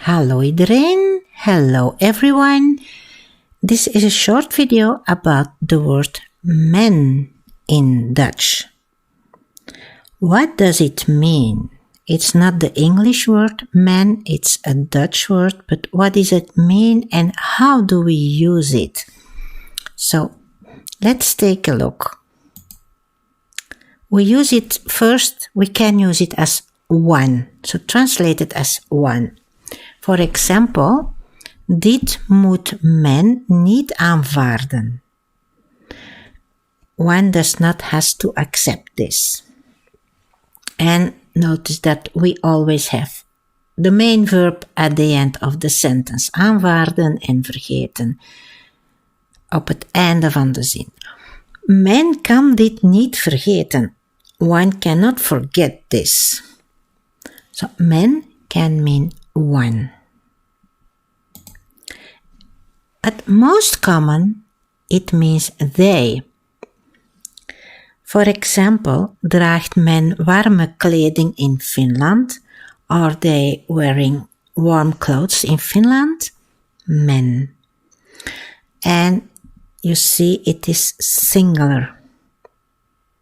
Hallo iedereen, hello everyone. This is a short video about the word men in Dutch. What does it mean? It's not the English word man, it's a Dutch word, but what does it mean and how do we use it? So let's take a look. We use it first, we can use it as one, so translate it as one. For example, dit moet men niet aanvaarden. One does not has to accept this. And notice that we always have the main verb at the end of the sentence. Aanvaarden en vergeten. Op het einde van de zin. Men kan dit niet vergeten. One cannot forget this. So, men can mean one. At most common, it means they. For example, draagt men warme kleding in Finland? Are they wearing warm clothes in Finland? Men. And you see it is singular.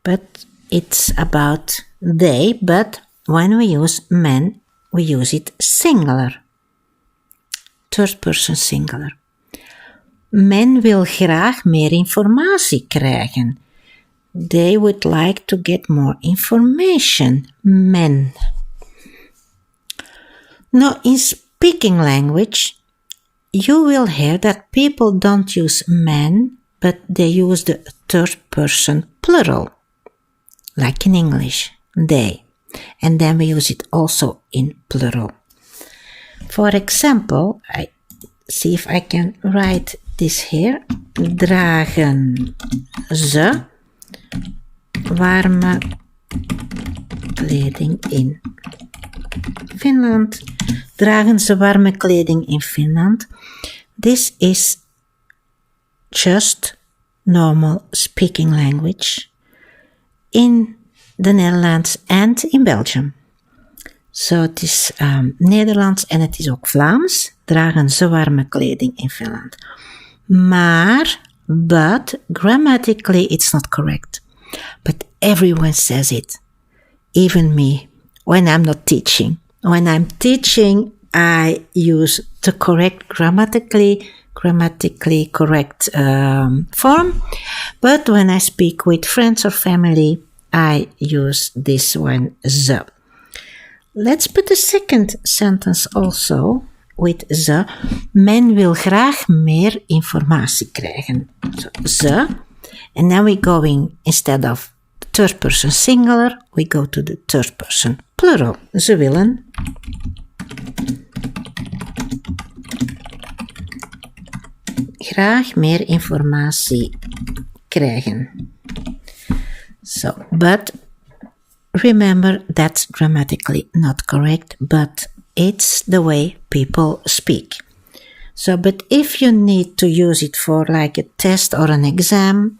But it's about they, but when we use men, we use it singular. Third person singular. Men wil graag meer informatie krijgen. They would like to get more information. Men. Now, in speaking language, you will hear that people don't use men, but they use the third person plural. Like in English, they. And then we use it also in plural. For example, I see if I can write this here. Dragen ze warme kleding in Finland? Dragen ze warme kleding in Finland? This is just normal speaking language in the Netherlands and in Belgium. So het is Nederlands en het is ook Vlaams. Dragen ze warme kleding in Finland. But grammatically it's not correct. But everyone says it. Even me, when I'm not teaching. When I'm teaching, I use the correct grammatically correct form. But when I speak with friends or family, I use this one, ze. Let's put a second sentence also with ze. Men wil graag meer informatie krijgen. So, ze. And now we're going, instead of third person singular, we go to the third person plural. Ze willen graag meer informatie krijgen. So, but remember that's grammatically not correct, but it's the way people speak. So, but if you need to use it for like a test or an exam,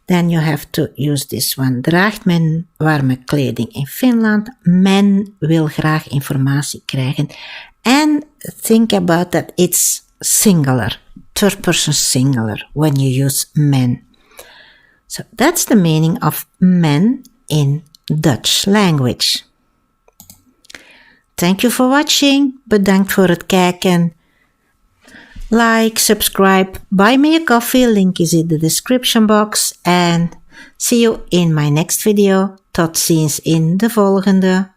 then you have to use this one. Draagt men warme kleding in Finland? Men wil graag informatie krijgen. And think about that it's singular, third person singular when you use men. So that's the meaning of men in Dutch language. Thank you for watching. Bedankt voor het kijken. Like, subscribe, buy me a coffee, link is in the description box. And see you in my next video. Tot ziens in de volgende.